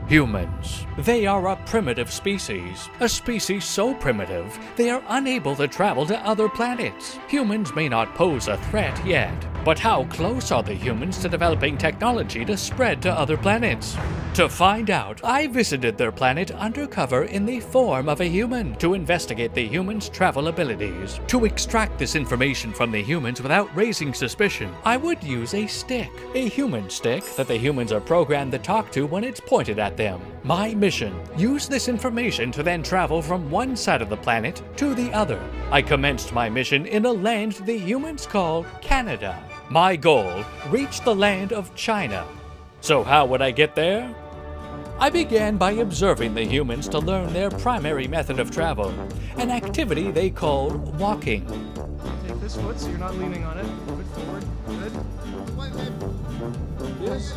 Humans. They are a primitive species. A species so primitive, they are unable to travel to other planets. Humans may not pose a threat yet, but how close are the humans to developing technology to spread to other planets? To find out, I visited their planet undercover in the form of a human to investigate the humans' travel abilities. To extract this information from the humans without raising suspicion, I would use a stick. A human stick that the humans are programmed to talk to when it's pointed at them. My mission: use this information to then travel from one side of the planet to the other. I commenced my mission in a land the humans call Canada. My goal: reach the land of China. So how would I get there? I began by observing the humans to learn their primary method of travel, an activity they call walking. Take this foot so you're not leaning on it. Move it forward. Good. Yes.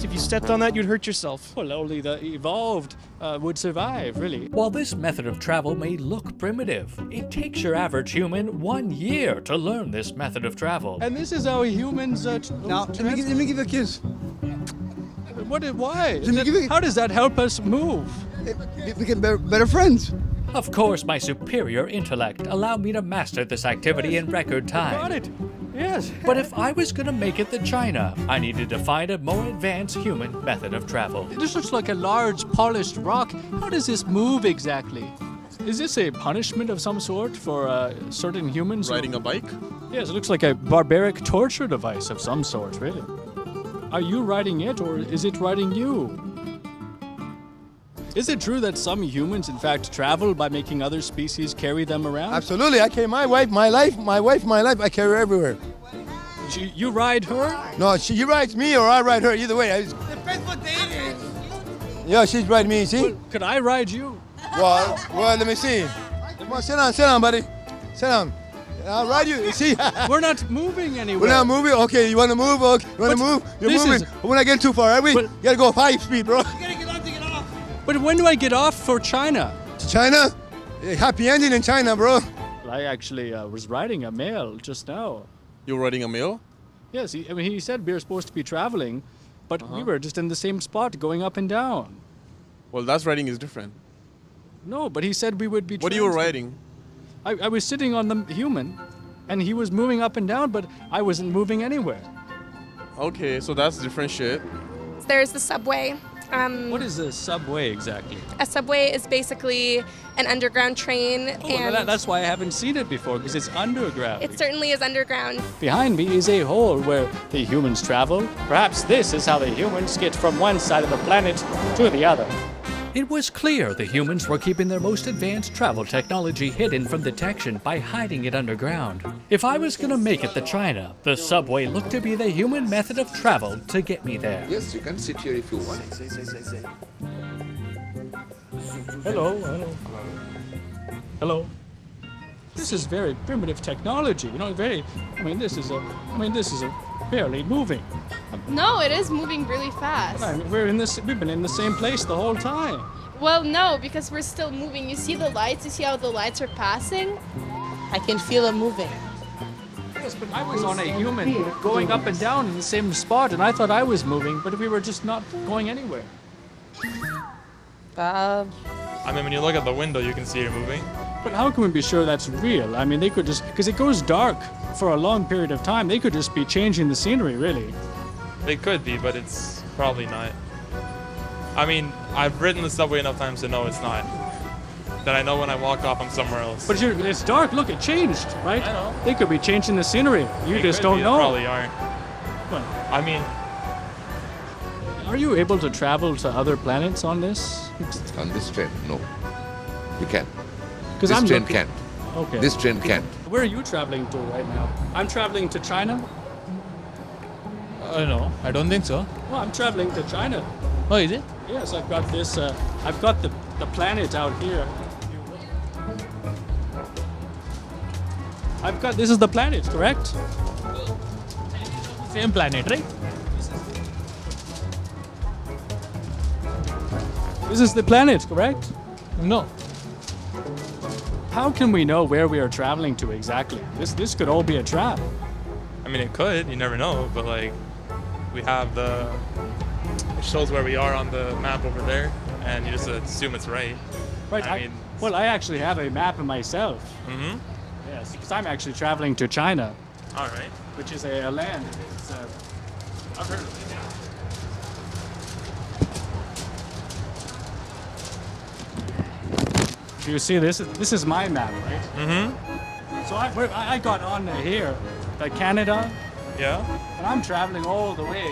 If you stepped on that, you'd hurt yourself. Well, only the evolved would survive, really. While this method of travel may look primitive, it takes your average human 1 year to learn this method of travel. And this is how humans Now, let me give you a kiss. Why? Let me give you- How does that help us move? We get better friends. Of course, my superior intellect allowed me to master this activity in record time. Got it. Yes. But if I was going to make it to China, I needed to find a more advanced human method of travel. This looks like a large polished rock. How does this move exactly? Is this a punishment of some sort for certain humans? Riding a bike? Yes, it looks like a barbaric torture device of some sort, really. Are you riding it, or is it riding you? Is it true that some humans, in fact, travel by making other species carry them around? Absolutely. I carry my wife, my life, I carry her everywhere. You ride her? No, she rides me or I ride her. Either way. Depends what day it is. Yeah, she's riding me, see? Well, could I ride you? Well, let me see. Come on, sit down, buddy. Sit down. I'll ride you. See? We're not moving anywhere. We're not moving? Okay, you want to move? Okay. You want to move? You're this moving. is- We're not getting too far, are we? But- You got to go 5 speed, bro. But when do I get off for China? To China? Happy ending in China, bro. I actually was riding a male just now. You're riding a male? Yes, he said we were supposed to be traveling, but we were just in the same spot going up and down. Well, that's riding is different. No, but he said we would be What are you riding? I was sitting on the human, and he was moving up and down, but I wasn't moving anywhere. Okay, so that's different shit. There's the subway. What is a subway exactly? A subway is basically an underground train, and That's why I haven't seen it before, because it's underground. it certainly is underground. Behind me is a hole where the humans travel. Perhaps this is how the humans get from one side of the planet to the other. It was clear the humans were keeping their most advanced travel technology hidden from detection by hiding it underground. If I was going to make it to China, the subway looked to be the human method of travel to get me there. Yes, you can sit here if you want. Hello. This is very primitive technology. This is barely moving. No, it is moving really fast. We've been in the same place the whole time. Well, no, because we're still moving. You see the lights? You see how the lights are passing? I can feel them moving. Yes, but I was on a human going up and down in the same spot, and I thought I was moving, but we were just not going anywhere. I mean, when you look at the window, you can see it moving. But how can we be sure that's real? They could just, because it goes dark for a long period of time, they could just be changing the scenery, really. They could be, but it's probably not. I mean, I've ridden the subway enough times to know it's not. That I know when I walk off, I'm somewhere else. But it's dark. Look, it changed, right? I know. They could be changing the scenery. You just don't know. They probably aren't. Well, I mean, are you able to travel to other planets on this? On this train, no. You can. Because This train can't. Okay. This train can't. Where are you traveling to right now? I'm traveling to China. no, I don't think so. Well, I'm traveling to China. Oh, is it? Yes, I've got this. I've got the planet out here. This is the planet, correct? Same planet, right? This is the planet, correct? No. How can we know where we are traveling to exactly? This could all be a trap. I mean, it could. You never know, but like, we have it shows where we are on the map over there, and you just assume it's right. Right. I mean, I actually have a map of myself. mm-hmm. Yes, because I'm actually traveling to China, All right. which is a land. I've heard of it. Do you see this? This is my map, right? Mm-hmm. So I got on here, Canada, Yeah. and I'm traveling all the way.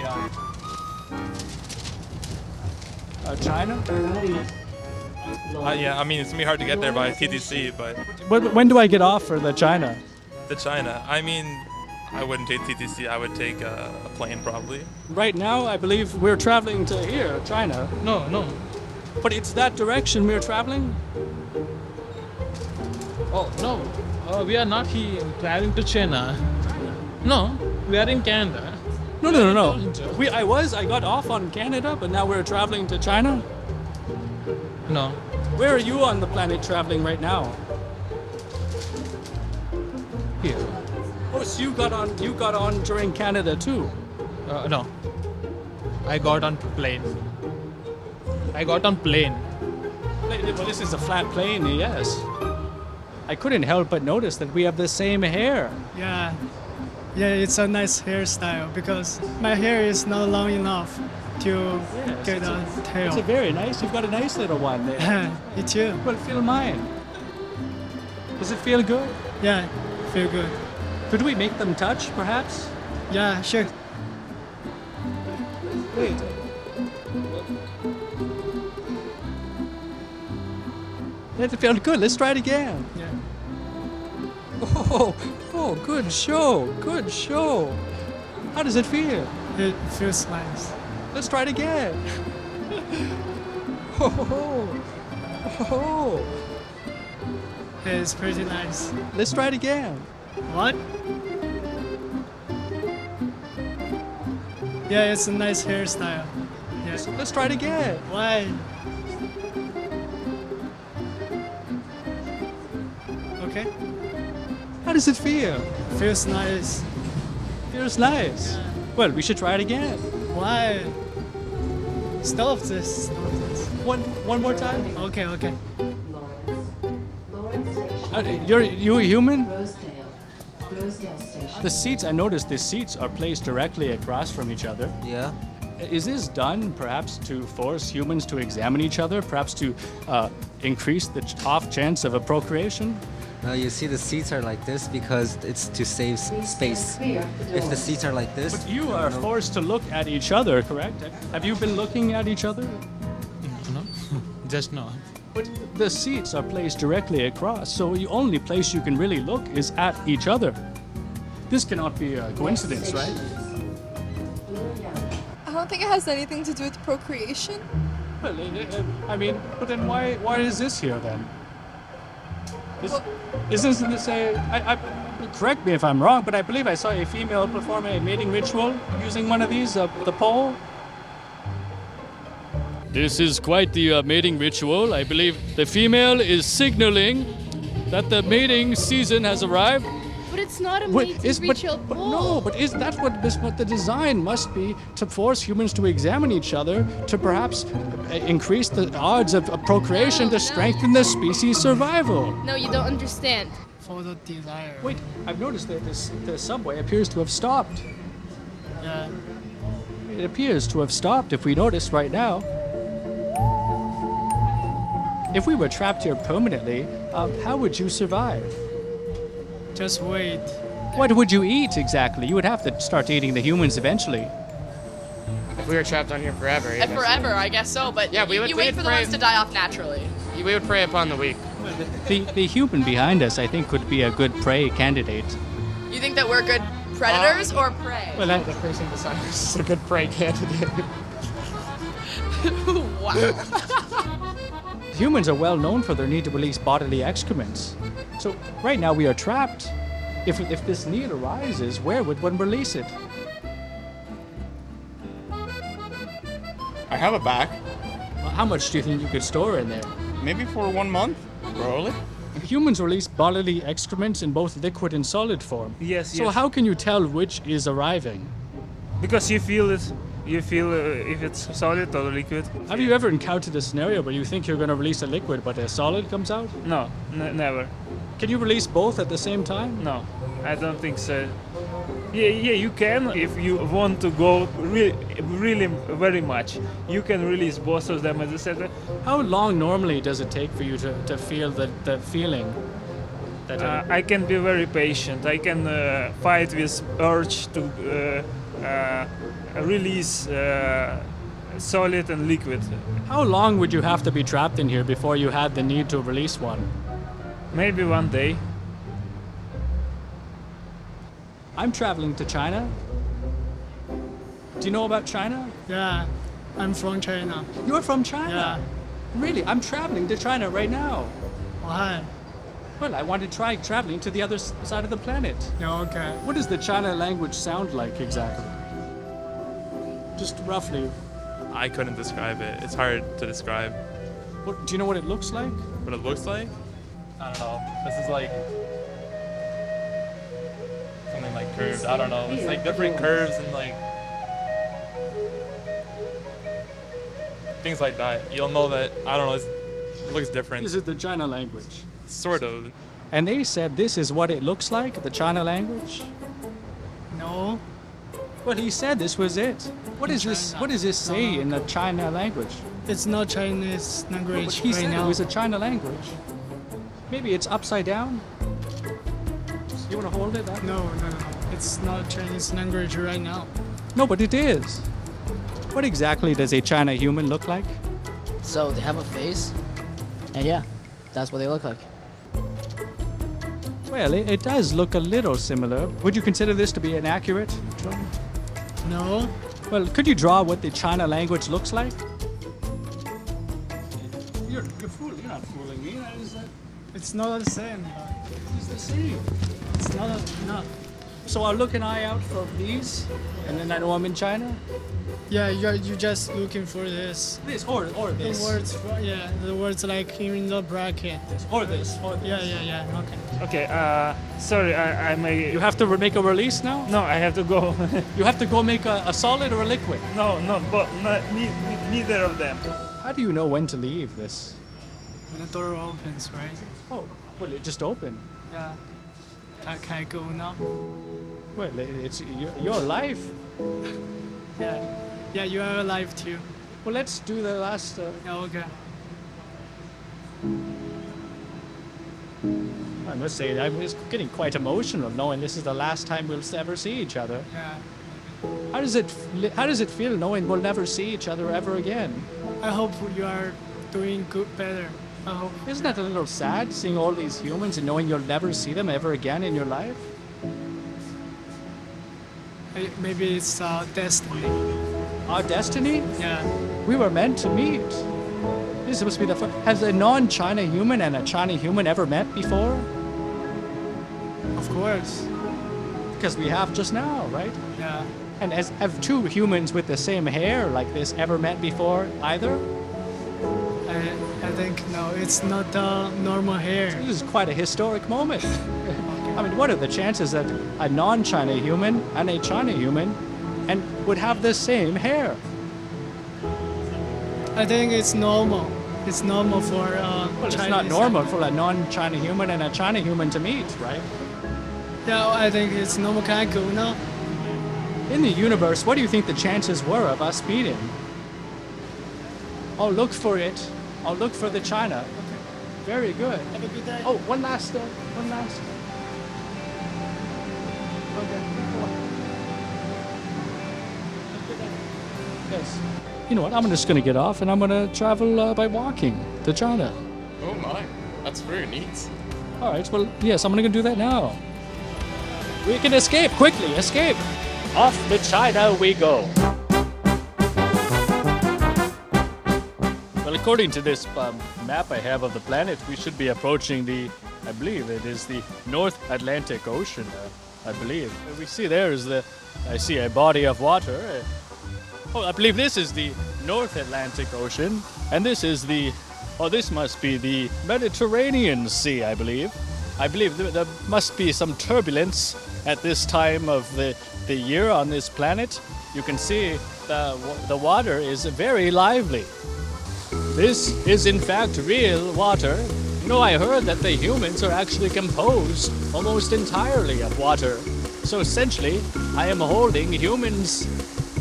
China? Yeah, I mean, it's gonna be hard to get there by TTC, but When do I get off for the China? to China, I mean, I wouldn't take TTC. I would take a plane probably. Right now, I believe we're traveling to here, China. No. But it's that direction we're traveling? Oh, no. We are not here traveling to China. No, we are in Canada. No. I got off on Canada, but now we're traveling to China? No. Where are you on the planet traveling right now? Here. Oh, so you got on during Canada too? No. I got on plane. Well, this is a flat plane, yes. I couldn't help but notice that we have the same hair. Yeah, it's a nice hairstyle because my hair is not long enough to get a tail. It's a very nice. You've got a nice little one there. Me too. Well, feel mine. Does it feel good? Yeah, feel good. Could we make them touch, perhaps? Yeah, sure. Wait. That felt good. Let's try it again. Yeah. Oh, good show. How does it feel? It feels nice. Let's try it again. It's pretty nice. Let's try it again. What? Yeah, it's a nice hairstyle. Yeah. Let's try it again. Why? Okay. How does it feel? Feels nice. Feels nice. Well, we should try it again. Why? Stop this. One more time. Okay. You a human? The seats, I noticed the seats are placed directly across from each other. Yeah. Is this done perhaps to force humans to examine each other, perhaps to increase the off chance of a procreation? Now you see the seats are like this because it's to save space. If the seats are like this... But you are forced to look at each other, correct? Have you been looking at each other? No, just no. But the seats are placed directly across, so the only place you can really look is at each other. This cannot be a coincidence, right? I don't think it has anything to do with procreation. Well, I mean, but then why is this here then? Isn't this correct me if I'm wrong, but I believe I saw a female perform a mating ritual using one of these, the pole. This is quite the mating ritual. I believe the female is signaling that the mating season has arrived. But it's not a mating ritual pole. But is that what the design must be to force humans to examine each other to perhaps increase the odds of procreation to strengthen the species survival? No, you don't understand. For the desire. Wait, I've noticed that the subway appears to have stopped. Yeah. It appears to have stopped if we notice right now. If we were trapped here permanently, how would you survive? Just wait. What would you eat exactly? You would have to start eating the humans eventually. If we were trapped on here forever. Forever, I guess so, but yeah, you wait for the ones to die off naturally. We would prey upon the weak. The human behind us, I think, could be a good prey candidate. You think that we're good predators or prey? Well, The facing the sun is a good prey candidate. Wow. Humans are well known for their need to release bodily excrements. So right now we are trapped. If this need arises, where would one release it? I have a bag. How much do you think you could store in there? Maybe for 1 month, probably. Humans release bodily excrements in both liquid and solid form. Yes, So how can you tell which is arriving? because you feel it. You feel if it's solid or liquid. Have you ever encountered a scenario where you think you're going to release a liquid, but a solid comes out? No, never. Can you release both at the same time? No, I don't think so. Yeah, you can if you want to go really very much. You can release both of them at the same time. How long normally does it take for you to feel the feeling? That I can be very patient. I can fight with urge to release solid and liquid. How long would you have to be trapped in here before you had the need to release one? Maybe one day. I'm traveling to China. Do you know about China? Yeah, I'm from China. You're from China? Yeah. Really? I'm traveling to China right now. Why? Well, I want to try traveling to the other side of the planet. Yeah, okay. What does the China language sound like exactly? Just roughly. I couldn't describe it. It's hard to describe. Do you know what it looks like? What it looks like? I don't know. This is like something like curved. I don't know. It's like different curves and like things like that. You'll know that. I don't know. It looks different. This is the China language. Sort of. And they said this is what it looks like, the China language? No. Well, he said this was it. What is this? What does this say in the China language? It's not Chinese language But he right said now. it was a China language. Maybe it's upside down? You want to hold it? No. It's not Chinese language right now. No, but it is. What exactly does a China human look like? So they have a face, and yeah, that's what they look like. Well, it does look a little similar. Would you consider this to be inaccurate? No. Well, could you draw what the China language looks like? You're not fooling me. It's not the same. It's the same. It's not. No. So I'll look an eye out for these, and then I know I'm in China? Yeah, you're just looking for this. This or this. The words, the words like in the bracket. Or this. Yeah. Okay. Okay. Sorry, I may. You have to make a release now? No, I have to go. You have to go make a solid or a liquid? No, but neither of them. How do you know when to leave this? When the door opens, right? Oh, well, it just opened. Yeah. Can I go now? Well, it's your life. Yeah, you have a life too. Well, let's do the last. Yeah, okay. I must say, I'm just getting quite emotional knowing this is the last time we'll ever see each other. Yeah. How does it feel knowing we'll never see each other ever again? I hope you are doing better. I hope. Isn't that a little sad, seeing all these humans and knowing you'll never see them ever again in your life? Maybe it's destiny. Our destiny? Yeah. We were meant to meet. This is supposed to be the first. Has a non-China human and a China human ever met before? Of course. Because we have just now, right? Yeah. And have two humans with the same hair like this ever met before either? I think no, it's not the normal hair. This is quite a historic moment. I mean, what are the chances that a non-China human and a China human would have the same hair? I think it's normal. It's normal for Well, it's not normal for a non-China human and a China human to meet, right? Yeah, I think it's normal. Can I go now? In the universe, what do you think the chances were of us meeting? I'll look for it. I'll look for the China. Okay. Very good. Have a good day. Oh, one last. Okay. Yes. You know what? I'm just going to get off and I'm going to travel by walking to China. Oh my, that's very neat. All right. Well, yes, I'm going to do that now. We can escape quickly. Escape. Off to China we go. Well, according to this map I have of the planet, we should be approaching I believe it is the North Atlantic Ocean, I believe. We see I see a body of water. I believe this is the North Atlantic Ocean, and this is this must be the Mediterranean Sea, I believe. I believe there must be some turbulence at this time of the year on this planet. You can see the water is very lively. This is in fact real water. You know, I heard that the humans are actually composed almost entirely of water. So essentially, I am holding humans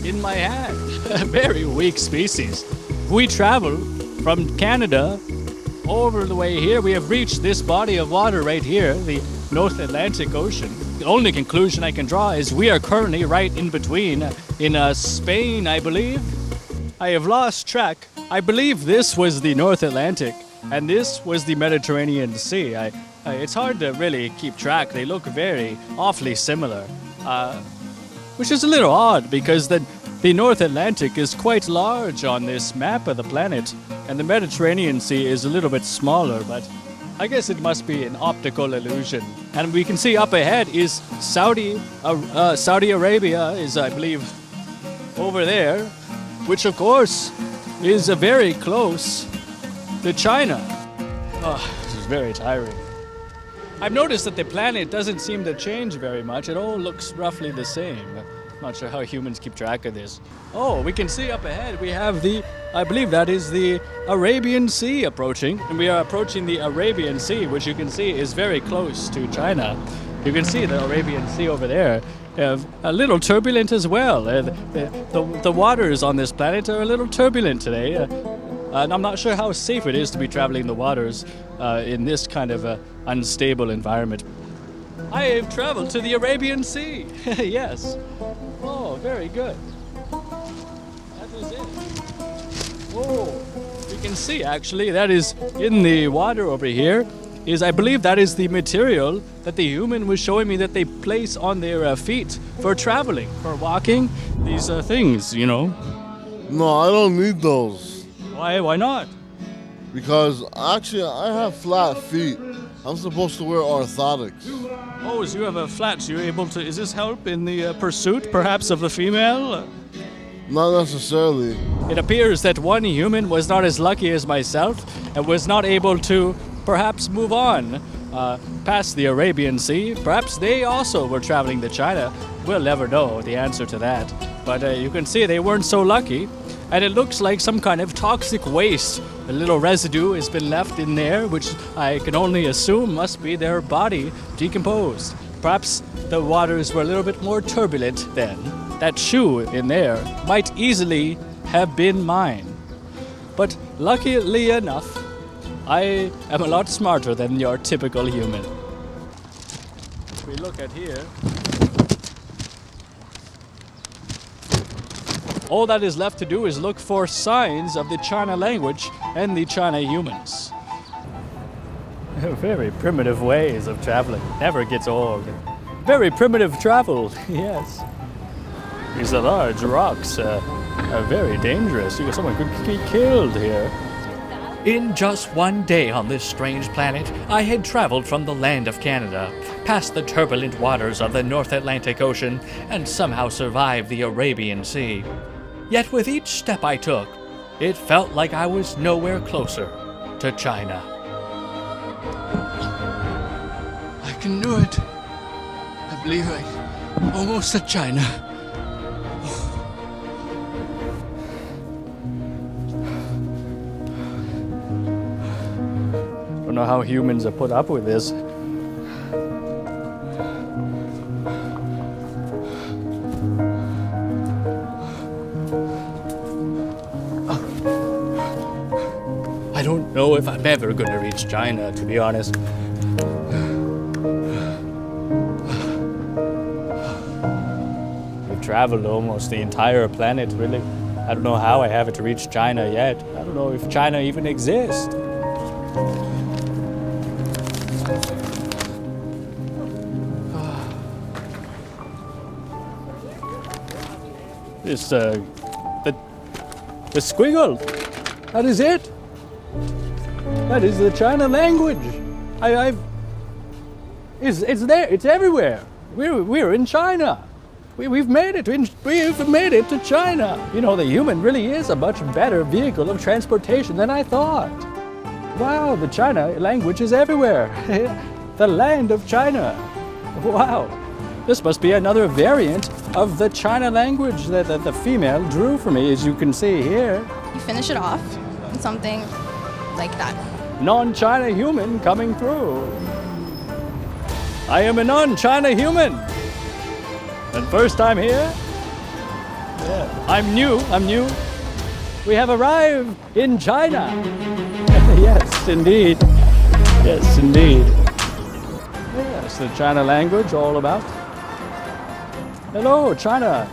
in my hand. A very weak species. We travel from Canada over the way here. We have reached this body of water right here, the North Atlantic Ocean. The only conclusion I can draw is we are currently right in between, in Spain, I believe. I have lost track. I believe this was the North Atlantic, and this was the Mediterranean Sea. It's hard to really keep track. They look very awfully similar, which is a little odd because the North Atlantic is quite large on this map of the planet, and the Mediterranean Sea is a little bit smaller, but I guess it must be an optical illusion. And we can see up ahead is Saudi Arabia is, I believe, over there, which of course is very close to China. Oh, this is very tiring. I've noticed that the planet doesn't seem to change very much. It all looks roughly the same. Not sure how humans keep track of this. Oh, we can see up ahead we have I believe that is the Arabian Sea approaching. And we are approaching the Arabian Sea, which you can see is very close to China. You can see the Arabian Sea over there. A little turbulent as well. The waters on this planet are a little turbulent today. And I'm not sure how safe it is to be traveling the waters in this kind of unstable environment. I have traveled to the Arabian Sea. Yes. Oh, very good. That is it. Oh, you can see actually that is in the water over here. I believe that is the material that the human was showing me that they place on their feet for traveling, for walking. These things, you know. No, I don't need those. Why not? Because actually I have flat feet. I'm supposed to wear orthotics. Oh, so you have a flat, so you're able to... Is this help in the pursuit, perhaps, of the female? Not necessarily. It appears that one human was not as lucky as myself and was not able to perhaps move on past the Arabian Sea. Perhaps they also were traveling to China. We'll never know the answer to that. But you can see they weren't so lucky. And it looks like some kind of toxic waste. A little residue has been left in there, which I can only assume must be their body decomposed. Perhaps the waters were a little bit more turbulent then. That shoe in there might easily have been mine. But luckily enough, I am a lot smarter than your typical human. If we look at here, all that is left to do is look for signs of the China language and the China humans. Very primitive ways of traveling. Never gets old. Very primitive travel, yes. These large rocks are very dangerous. Someone could be killed here. In just one day on this strange planet, I had traveled from the land of Canada, past the turbulent waters of the North Atlantic Ocean, and somehow survived the Arabian Sea. Yet with each step I took, it felt like I was nowhere closer to China. I can do it. I believe I'm almost at China. I don't know how humans are put up with this. I don't know if I'm ever going to reach China, to be honest. We've traveled almost the entire planet, really. I don't know how I haven't reached China yet. I don't know if China even exists. This, the squiggle, that is it. That is the China language. It's there. It's everywhere. We're in China. We've made it. We've made it to China. You know, the human really is a much better vehicle of transportation than I thought. Wow, the China language is everywhere. the land of China. Wow. This must be another variant of the China language that the female drew for me, as you can see here. You finish it off in something like that. Non-China human coming through. I am a non-China human. And first time here? Yeah. I'm new. We have arrived in China. Yes, indeed. Yes, indeed. Yes, the China language all about. Hello, China.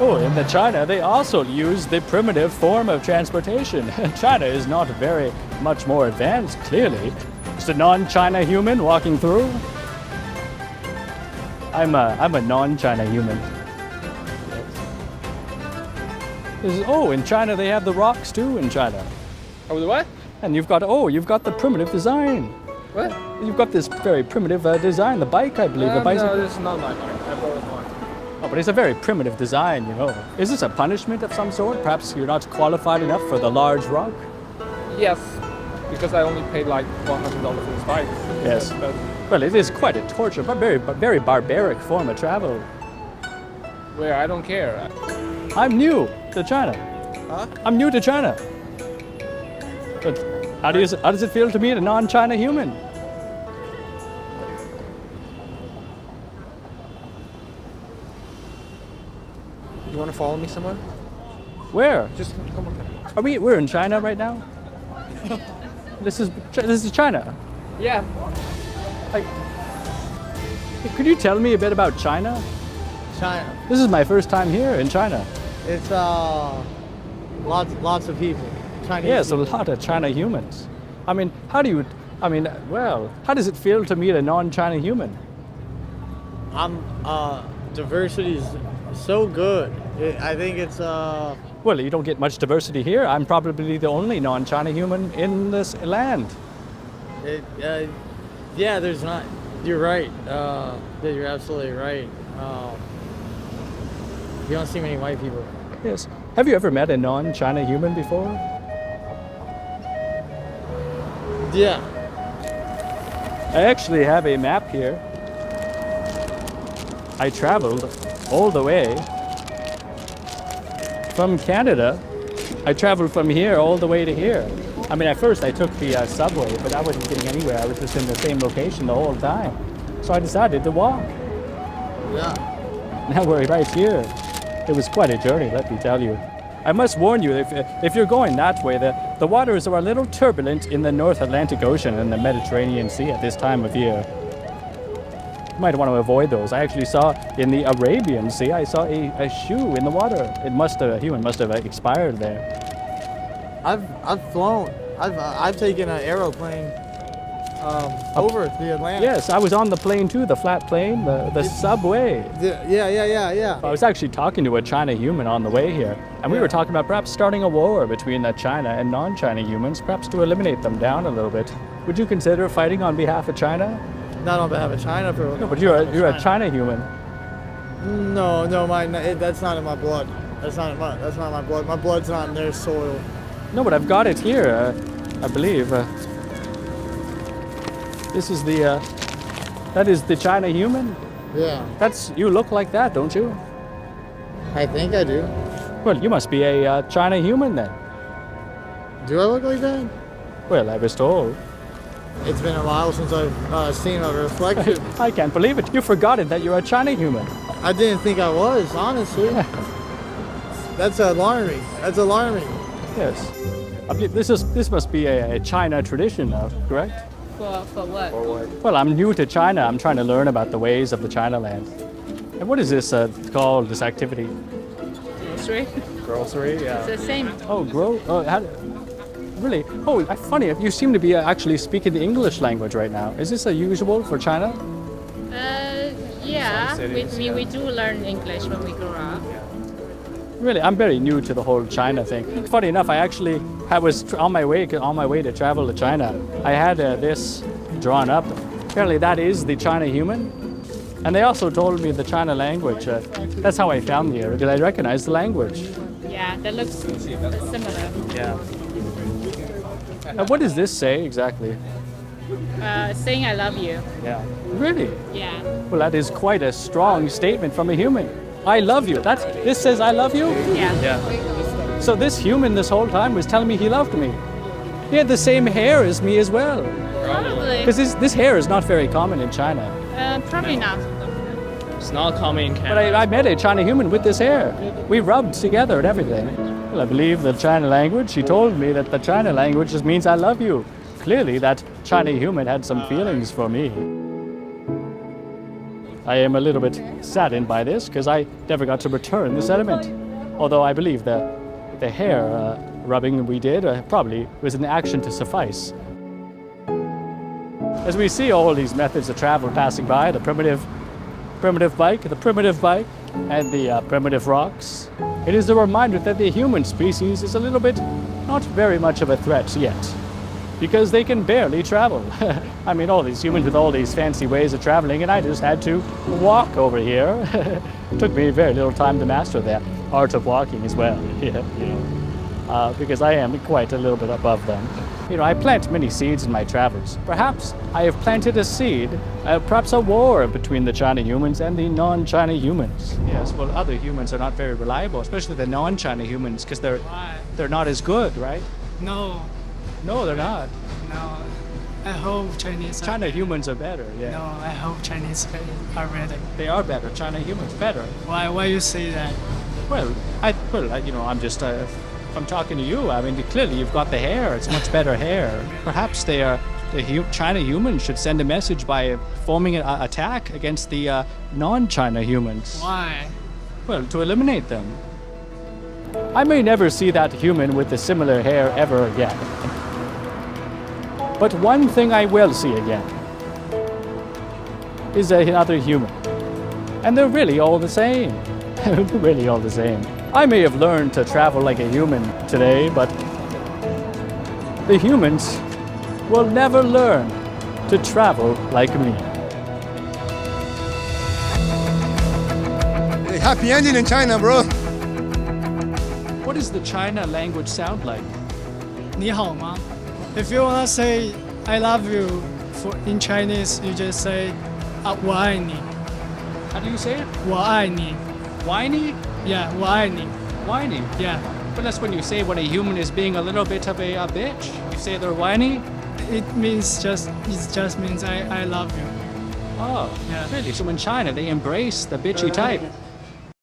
Oh, in the China, they also use the primitive form of transportation. China is not very much more advanced, clearly. It's a non-China human walking through. I'm a non-China human. In China they have the rocks too. In China. Oh, the what? And you've got the primitive design. What? You've got this very primitive design. The bike, I believe, the bicycle. No, this is not my bike. I borrowed one. Oh, but it's a very primitive design, you know. Is this a punishment of some sort? Perhaps you're not qualified enough for the large rock? Yes, because I only paid like $100 for this bike. Yes. Well, it is quite a torture, but very barbaric form of travel. Where I don't care. I'm new to China. Huh? I'm new to China. But how does it feel to meet a non-China human? You want to follow me somewhere? Where? Just come on. We're in China right now? This is China. Yeah. Could you tell me a bit about China? China. This is my first time here in China. It's lots of people. Chinese. Yes, people. a lot of China humans. I mean, how does it feel to meet a non-China human? Diversity is so good. I think it's Well, you don't get much diversity here. I'm probably the only non-China human in this land. Yeah, there's not. You're right. You're absolutely right. You don't see many white people. Yes. Have you ever met a non-China human before? Yeah. I actually have a map here. I traveled all the way from Canada. I traveled from here all the way to here. I mean, at first I took the subway, but I wasn't getting anywhere. I was just in the same location the whole time. So I decided to walk. Yeah. Now we're right here. It was quite a journey, let me tell you. I must warn you, if you're going that way, the waters are a little turbulent in the North Atlantic Ocean and the Mediterranean Sea at this time of year. You might want to avoid those. I actually saw in the Arabian Sea, I saw a shoe in the water. A human must have expired there. I've flown. I've taken an aeroplane over the Atlantic. Yes, I was on the plane too, the flat plane, the subway. Yeah. I was actually talking to a China human on the way here, and we were talking about perhaps starting a war between China and non-China humans, perhaps to eliminate them down a little bit. Would you consider fighting on behalf of China? Not on behalf of China, No, but you're a China human. No, that's not in my blood. That's not my blood. My blood's not in their soil. No, but I've got it here, I believe. That is the China human? Yeah. You look like that, don't you? I think I do. Well, you must be a China human then. Do I look like that? Well, I was told. It's been a while since I've seen a reflection. I can't believe it. You've forgotten that you're a China human. I didn't think I was, honestly. That's alarming. Yes. This must be a China tradition now, correct? For what? Well, I'm new to China. I'm trying to learn about the ways of the China land. And what is this called, this activity? Grocery. Grocery, yeah. It's the same. Oh, really? Oh, funny. You seem to be actually speaking the English language right now. Is this usual for China? Yeah. Cities, we do learn English when we grow up. Really, I'm very new to the whole China thing. Funny enough, I was on my way to travel to China. I had this drawn up. Apparently, that is the China human, and they also told me the China language. That's how I found you, because I recognize the language. Yeah, that looks similar. Yeah. What does this say exactly? Saying I love you. Yeah. Really? Yeah. Well, that is quite a strong statement from a human. I love you. This says I love you? Yeah. Yeah. So this human this whole time was telling me he loved me. He had the same hair as me as well. Probably. Because this hair is not very common in China. Probably not. It's not common in Canada. But I met a China human with this hair. We rubbed together and everything. Well, I believe the China language, she told me that the China language just means I love you. Clearly that China human had some feelings for me. I am a little bit saddened by this because I never got to return the sediment. Although I believe the hair rubbing we did probably was an action to suffice. As we see all these methods of travel passing by, the primitive bike, and the primitive rocks, it is a reminder that the human species is a little bit, not very much of a threat yet, because they can barely travel. I mean, all these humans with all these fancy ways of traveling, and I just had to walk over here. It took me very little time to master that art of walking as well, because I am quite a little bit above them. I plant many seeds in my travels. Perhaps I have planted a seed, perhaps a war between the China humans and the non-China humans. Yes, well, other humans are not very reliable, especially the non-China humans, because they're not as good, right? No. No, they're not. No. I hope Chinese. China humans are better. Yeah. No, I hope Chinese are better. They are better. China humans better. Why you say that? Well, I'm just. If I'm talking to you, I mean, clearly you've got the hair. It's much better hair. Perhaps the China humans should send a message by forming an attack against the non-China humans. Why? Well, to eliminate them. I may never see that human with the similar hair ever again. But one thing I will see again is another human. And they're really all the same. They're really all the same. I may have learned to travel like a human today, but the humans will never learn to travel like me. Hey, happy ending in China, bro. What does the China language sound like? 你好吗? If you wanna say I love you in Chinese, you just say 我爱你. How do you say it? 我爱你. Whiny? Yeah, 我爱你. Whiny? Yeah. But that's when you say when a human is being a little bit of a bitch. You say they're whiny? It just means I love you. Oh, yeah. Really? So in China, they embrace the bitchy type.